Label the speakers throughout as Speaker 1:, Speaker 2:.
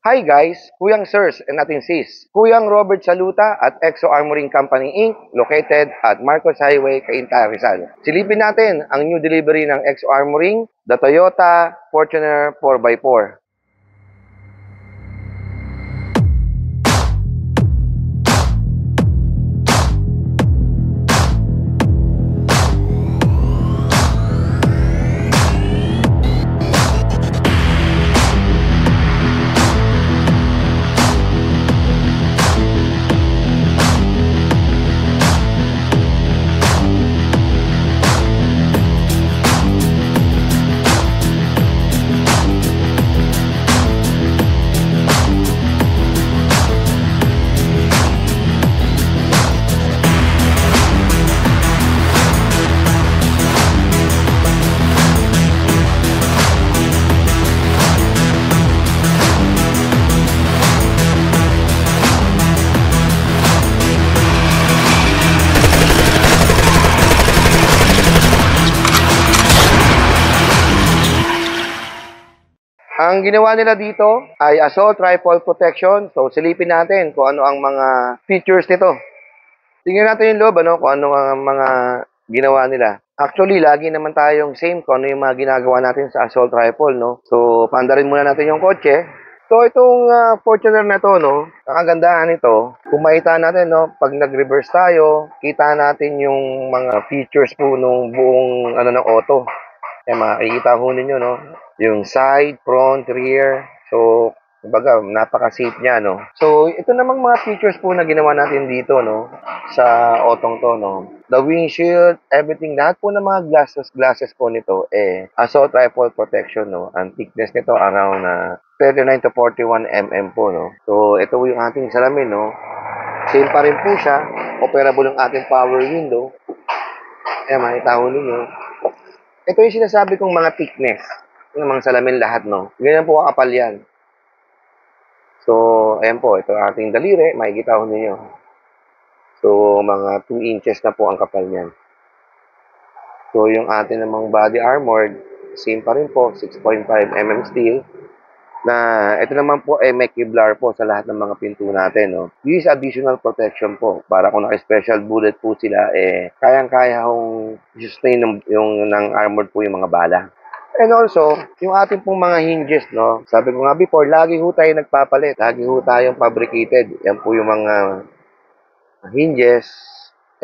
Speaker 1: Hi guys, Kuyang Sirs and ating sis. Kuyang Robert Saluta at Exo Armoring Company Inc. located at Marcos Highway, Cainta, Rizal. Silipin natin ang new delivery ng Exo Armoring, the Toyota Fortuner 4x4. Ang ginawa nila dito ay assault rifle protection. So, silipin natin kung ano ang mga features nito. Tingnan natin yung loob, kung ano ang mga ginawa nila. Actually, lagi naman tayong same kung ano yung mga ginagawa natin sa assault rifle, no? So, paandarin muna natin yung kotse. So, itong Fortuner na to, no? Ang kagandahan nito, kung makita natin, no? Pag nag-reverse tayo, kita natin yung mga features po nung buong, ng auto. Makikita ho ninyo, no? Yung side, front, rear. So, kumbaga, napaka-safe niya, no? So, ito namang mga features po na ginawa natin dito, no? Sa otong to, no? The windshield, everything, lahat po ng mga glasses po nito, assault rifle protection, no? Ang thickness nito around 39 to 41 mm po, no? So, ito yung ating salamin, no? Same pa rin po siya. Operable yung ating power window. Makita ho ninyo. Ito yung sinasabi kong mga thickness ng mga salamin lahat, no? Ganyan po kakapal yan. So, ayan po, ito ating daliri, makikita ko ninyo. So, mga 2 inches na po ang kapal niyan. So, yung ating namang body armored, same pa rin po, 6.5 mm steel. Na ito naman po may Kevlar po sa lahat ng mga pinto natin, no? This is additional protection po para kung naka-special bullet po sila, kayang-kaya hong sustain yung ng armored po yung mga bala. And also, yung ating pong mga hinges, no? Sabi ko nga before, lagi ho tayo nagpapalit. Lagi ho tayong fabricated. Yan po yung mga hinges.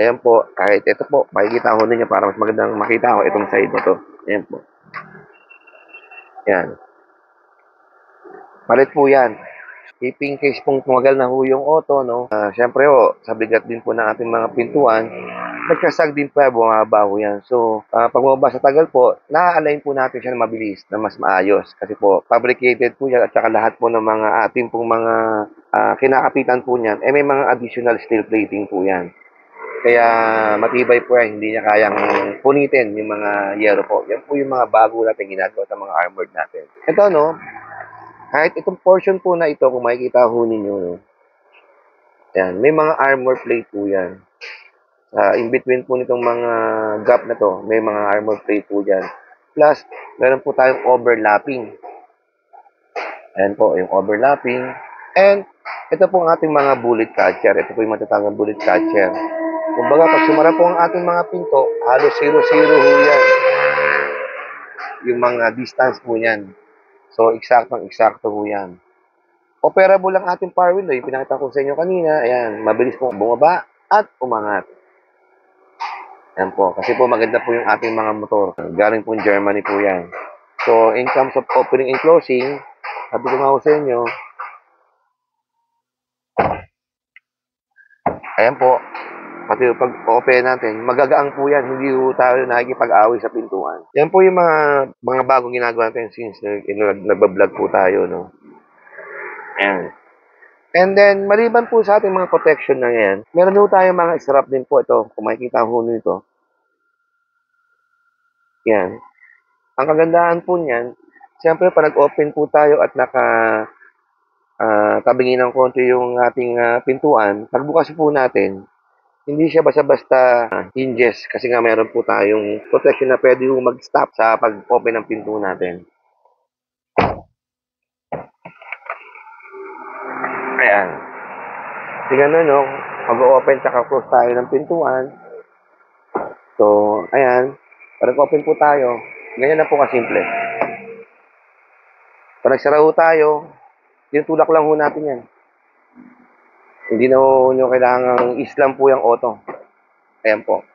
Speaker 1: Ayan po, kahit ito po, makikita ho ninyo para mas magandang makita ko itong side na to. Ayan po. Yan. Palit po yan. If in case pong tumagal na ho yung auto, no? Siyempre ho, sa bigat din po ng ating mga pintuan, nagkasag din po, bumaba ho yan. So, pag bumaba sa tagal po, na-align po natin siya na mabilis, na mas maayos. Kasi po, fabricated po yan at saka lahat po ng mga ating pong mga kinakapitan po niyan, may mga additional steel plating po yan. Kaya matibay po yan, hindi niya kayang punitin yung mga yero po. Yan po yung mga bago natin ginagawa sa mga armored natin. Ito, no? Kahit itong portion po na ito, kung makikita ho ninyo, no? Yan, may mga armor plate po yan. In between po nitong mga gap na to, may mga armor plate po dyan. Plus, meron po tayong overlapping. Ayan po, yung overlapping. And, ito po ang ating mga bullet catcher. Ito po yung matatangang bullet catcher. Kumbaga, pag sumara po ang ating mga pinto, halos 0-0 ho yan. Yung mga distance po yan. So, eksakto ho yan. Operable lang ating power window. Yung pinakita ko sa inyo kanina, ayan, mabilis pong bumaba at umangat. Ayan po, kasi po maganda po yung ating mga motor. Galing po Germany po yan. So, in terms of opening and closing, sabi ko nga po sa inyo, ayan po, pati pag-open natin, magagaang po yan, hindi po tayo nakikipag-away sa pintuan. Yan po yung mga bagong ginagawa natin since nagbablog po tayo, no? Ayan. And then, maliban po sa ating mga protection na yan, meron po tayong mga strap din po ito, kung makikita ho nito. Yan. Ang kagandahan po niyan, siyempre pa nag-open po tayo at tabingin ng konti yung ating pintuan, pagbukas po natin, hindi siya basta-basta hinges kasi nga meron po tayong protection na pwede yung mag-stop sa pag-open ng pinto natin. Ayan. Tingnan nyo, no? Mag-open tsaka close tayo ng pintuan. So, ayan. Pag open po tayo, ganyan na po kasimple. Pag nagsara ho tayo, tinutulak lang ho natin yan. Hindi na ho nyo kailangang islam po yung auto. Ayan po.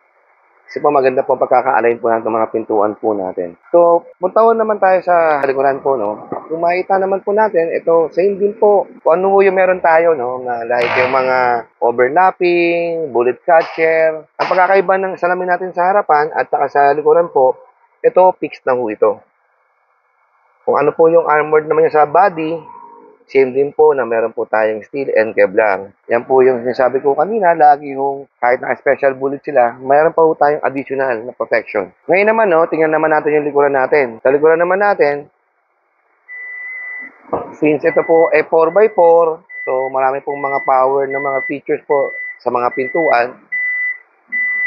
Speaker 1: Kasi po maganda po pagkaka-align po natin mga pintuan po natin. So, punta ho naman tayo sa likuran po, no? Kung makita naman po natin, ito, same din po. Kung ano po yung meron tayo, no? Na like yung mga overlapping, bullet catcher. Ang pagkakaiba ng salamin natin sa harapan at saka sa likuran po, ito, fixed na ho ito. Kung ano po yung armored naman niya sa body, same din po na meron po tayong steel and Kevlar. Yan po yung sinasabi ko kanina, lagi yung kahit na-special bullet sila, mayroon pa po tayong additional na protection. Ngayon naman, no, tingnan naman natin yung likuran natin. Sa likuran naman natin, since ito po ay 4x4, so marami pong mga power na mga features po sa mga pintuan,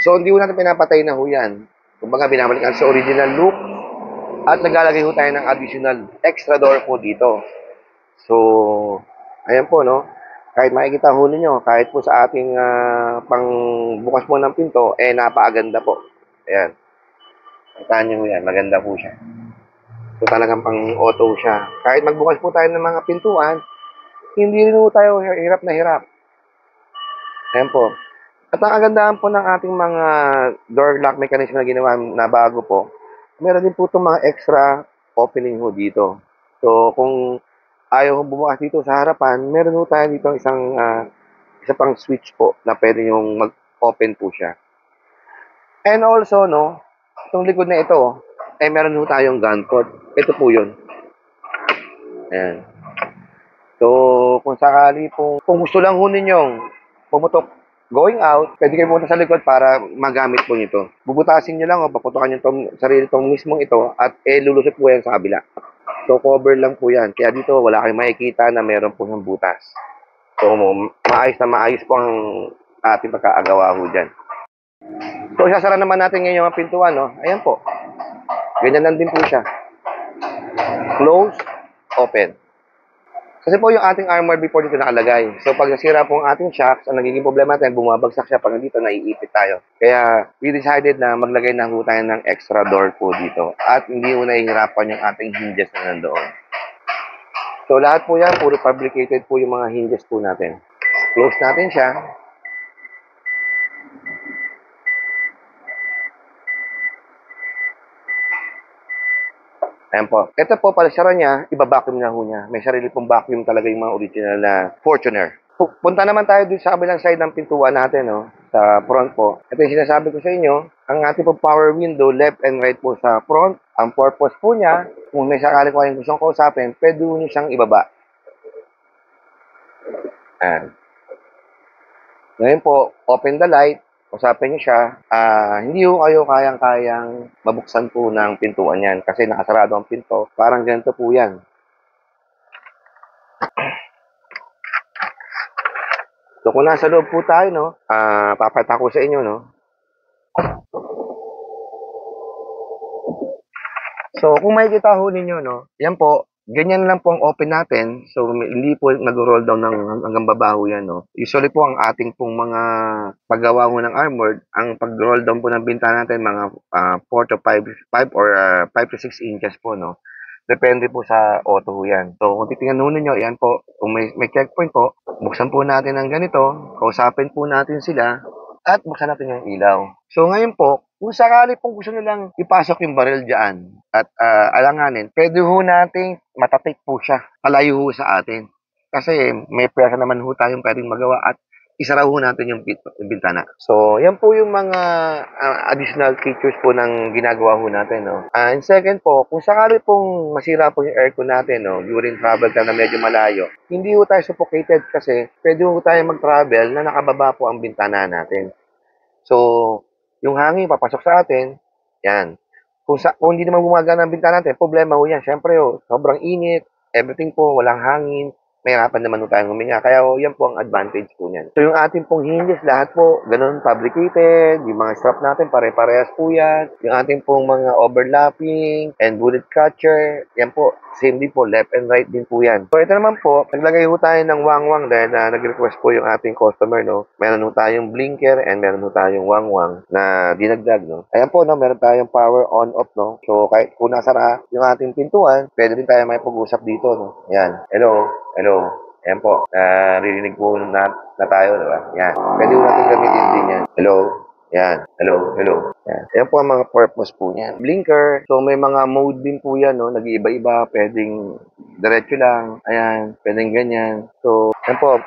Speaker 1: so hindi po natin pinapatay na ho yan. Kumbaga, binabalikan sa original look at naglalagay ho tayo ng additional extra door po dito. So, ayan po, no? Kahit makikita ho ninyo, kahit po sa ating pangbukas mo ng pinto, napakaganda po. Ayan. Kita nyo yan, maganda po siya. So, talagang pang-auto siya. Kahit magbukas po tayo ng mga pintuan, hindi rin po tayo hirap na hirap. Ayan po. At ang kagandahan po ng ating mga door lock mechanism na ginawa na bago po, meron din po itong mga extra opening ho dito. So, kung ayaw bumukas dito sa harapan, meron po tayo dito isa pang switch po na pwede yung mag-open po siya. And also, no, itong likod na ito, meron po tayong gun port. Ito po yun. Ayan. So, kung sakali po, kung gusto lang ho ninyong pumutok going out, pwede kayo pumunta sa likod para magamit po nito. Bubutasin nyo lang o paputokan nyo sarili itong mismong ito at lulusot po yan sa kabila. So, cover lang po yan. Kaya dito, wala kayong makikita na meron po ng butas. So, maayos po ang ating pagkaagawa ho dyan. So, isasara naman natin ngayon yung pintuan, no? Ayan po. Ganyan lang din po siya. Close, open. Kasi po yung ating armor before dito nakalagay. So, pag nasira po ang ating shocks, ang nagiging problema natin, bumabagsak siya pag dito naiipit tayo. Kaya, we decided na maglagay na ho tayo ng extra door po dito. At hindi mo nahihirapan yung ating hinges na nandoon. So, lahat po yan, puro fabricated po yung mga hinges po natin. Close natin siya. Ayan po. Ito po, palisara niya, iba-vacuum na ho niya. May sarili pong vacuum talaga yung mga original na Fortuner. Punta naman tayo dun sa kabilang side ng pintuan natin, no? Sa front po. Ito yung sinasabi ko sa inyo, ang ating po power window, left and right po sa front. Ang purpose po niya, kung may sakali ko kayong gustong kausapin, pwede nyo siyang ibaba. Ayan. Ngayon po, open the light. Usapin niyo siya, hindi ho kayo kayang-kayang mabuksan po ng pintuan yan kasi nakasarado ang pinto. Parang ganito po yan. So, kung nasa loob po tayo, no, papata ko sa inyo, no. So, kung makikita ho ninyo, no, yan po, ganyan lang po ang open natin. So, hindi po nag-roll down ng hanggang babaho yan, no. Usually po, ang ating pong mga paggawa ho ng armored, ang pag-roll down po ng bintana natin, mga 4 to 5 or 5 to 6 inches po, no. Depende po sa auto ho yan. So, kung titingnan ho ninyo, yan po, kung may checkpoint po, buksan po natin ng ganito, kausapin po natin sila, at buksan natin yung ilaw. So, ngayon po, kung sakali pong gusto nilang ipasok yung baril dyan at alanganin, pwede ho nating matatik po siya, palayo ho sa atin. Kasi may pwersa naman ho tayong pwedeng magawa at isara ho natin yung bintana. So, yan po yung mga additional features po ng ginagawa ho natin, no? And second po, kung sakali pong masira po yung aircon natin, no, during travel time na medyo malayo, hindi ho tayo suffocated kasi pwede ho tayo mag-travel na nakababa po ang bintana natin. So, yung hangin papasok sa atin, yan. Kung hindi naman gumagana ang bintana natin, problema ho yan. Siyempre, sobrang init, everything po, walang hangin. mahirapan naman po tayong huminga. Kaya yan po ang advantage po niyan. So yung ating pong hinges, lahat po, ganun fabricated. Yung mga strap natin, pare-parehas po yan. Yung ating pong mga overlapping and bullet catcher, yan po, same din po, left and right din po yan. So ito naman po, naglagay po tayo ng wang-wang dahil nag-request po yung ating customer, no? Meron po tayong blinker and meron po tayong wang-wang na dinagdag, no? Ayan po, no? Meron tayong power on-off, no? So kahit kung nasara yung ating pintuan, pwede din tayo may pag-usap dito, no? Ayan. Hello. Hello. Ayan po. Naririnig po na tayo, diba? Yan. Pwede po natin gamitin din yan. Hello. Yan. Hello. Hello. Yan. Ayan po ang mga purpose po niyan. Blinker. So, may mga mode din po yan, no? Nag-iiba-iba. Pwedeng diretso lang. Ayan. Pwedeng ganyan. So, yan po.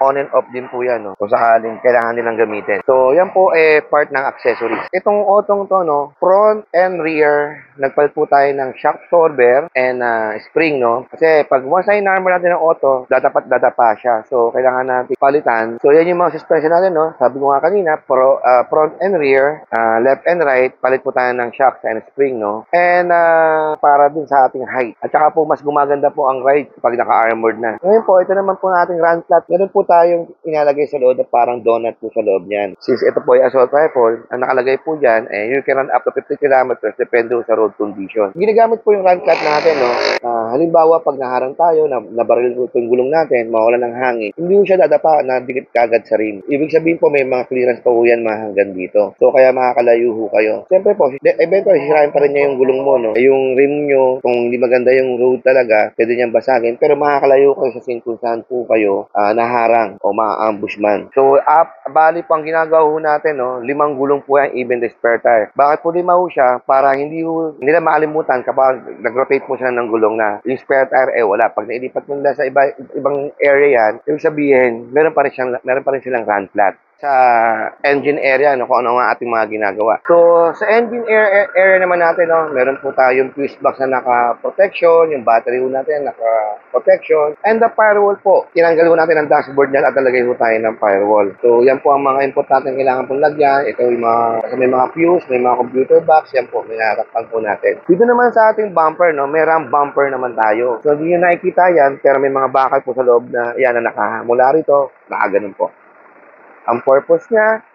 Speaker 1: On and off din po yan, no? Kung sakaling kailangan nilang gamitin. So, yan po part ng accessories. Itong otong to, no? Front and rear. Nagpalit po tayo ng shock absorber and spring, no? Kasi pag once na in-armor natin ng auto, dadapa siya. So, kailangan natin palitan. So, yan yung mga suspension natin, no? Sabi ko nga kanina, front and rear, left and right, palit po tayo ng shocks and spring, no? And para din sa ating height. At saka po, mas gumaganda po ang ride pag naka-armored na. Ngayon po, ito naman po nating run flat. Meron po tayong inalagay sa loob na parang donut po sa loob niyan. Since ito po ay assault rifle, ang nakalagay po dyan, you can run up to 50 kilometers depende sa road condition. Ginagamit po yung run flat natin, no? Halimbawa, pag naharang tayo, nabaril po yung gulong natin, mawala ng hangin, hindi po siya dadapa na dikit kagad sa rim. Ibig sabihin po, may mga clearance pa po yan hanggang dito. So, kaya makakalayo ho kayo. Siyempre po, eventually, sisirain pa rin niya yung gulong mo, no? Yung rim nyo, kung hindi maganda yung road talaga, pwede niyang basagin, pero makakalayo kayo sa kung saan po kayo naharang o ma-ambush man. So, bali po ang ginagawa ho natin, no? 5 gulong po yan, even the spare tire. Bakit po 5 ho siya? Para hindi nila makalimutan kapag nag-rotate mo siya ng gulong na yung spare tire, wala. Pag nailipat mo nila sa ibang area yan, yung sabihin, meron pa rin silang run flat sa engine area, no, kung ano ang ating mga ginagawa. So, sa engine area naman natin, no, meron po tayong fuse box na naka-protection, yung battery po natin naka-protection, and the firewall po. Tinanggal po natin ang dashboard niyan at nalagay po tayo ng firewall. So, yan po ang mga input natin kailangan pong lagyan. Ito yung may mga fuse, may mga computer box, yan po, may natakpan po natin. Dito naman sa ating bumper, no, may ram bumper naman tayo. So, hindi nyo nakikita yan, pero may mga bakal po sa loob na yan na nakahamula rito, nakaganon po. Ang purpose niya,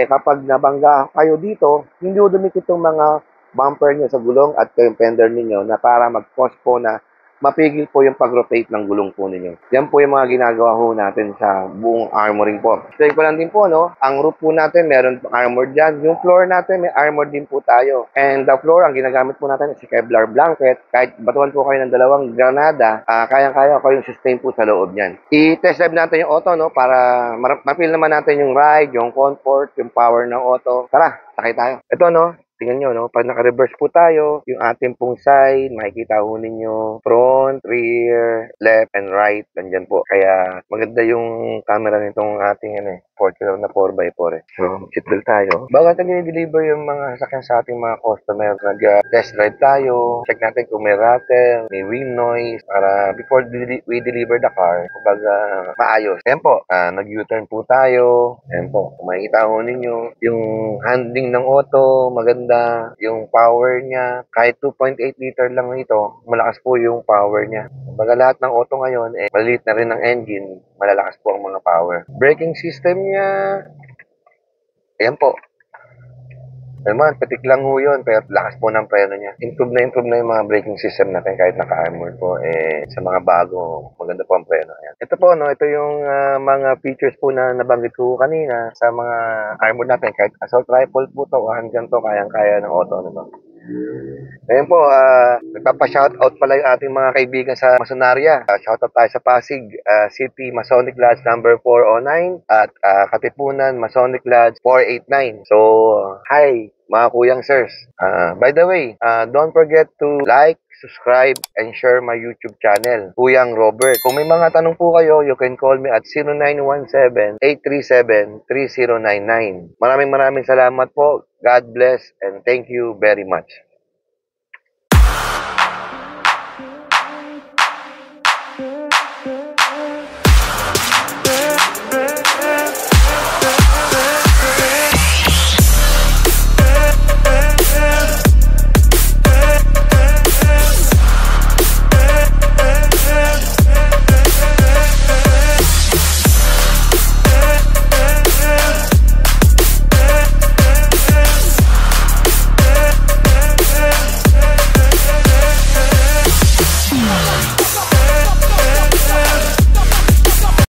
Speaker 1: kapag nabangga kayo dito, hindi mo dumikit yung mga bumper niyo sa gulong at yung fender ninyo na para mag-cause po na mapigil po yung pag-rotate ng gulong po ninyo. Yan po yung mga ginagawa ho natin sa buong armoring po. Explain ko lang din po, no? Ang roof po natin, meron armored dyan. Yung floor natin, may armored din po tayo. And the floor, ang ginagamit po natin is Kevlar blanket. Kahit batuan po kayo ng 2 granada, kayang-kaya ko yung sustain po sa loob niyan. I-test drive natin yung auto, no? Para ma-feel naman natin yung ride, yung comfort, yung power ng auto. Tara, sakay tayo. Ito, no? Tingnan nyo, no? Pag naka-reverse po tayo, yung ating pong side, makikita ho ninyo front, rear, left, and right. Nandyan po. Kaya maganda yung camera nitong ating Fortuner na 4x4. So, seatbelt tayo. Bago natin i-deliver yung mga sasakyan sa ating mga customer, nag-test drive tayo. Check natin kung may rattle, may wind noise, para before we deliver the car, kumbaga maayos. Ayan po, nag-U-turn po tayo. Ayan po, kung makikita ho ninyo, yung handling ng auto, maganda. Yung power niya, kahit 2.8 liter lang ito, malakas po yung power niya. Kumbaga lahat ng auto ngayon, maliit na rin ang engine, malalakas po ang mga power. Braking system niya, ayan po. Naman, patik lang ho yun, pero lakas po ng preno niya. Improve na yung mga braking system natin kahit naka-armored po. Sa mga bago, maganda po ang preno. Ayan. Ito po, no, ito yung mga features po na nabanggit ko kanina sa mga armored natin. Kahit assault rifle po to, hanggang to, kayang-kaya ng auto. Ano. Ngayon po, nagpapa-shoutout pala yung ating mga kaibigan sa Masonaria. Shoutout tayo sa Pasig City Masonic Lodge number 409 at Katipunan Masonic Lodge 489. So, hi mga kuyang sirs. By the way, don't forget to like, subscribe, and share my YouTube channel, Kuyang Robert. Kung may mga tanong po kayo, you can call me at 0917-837-3099. Maraming salamat po. God bless and thank you very much.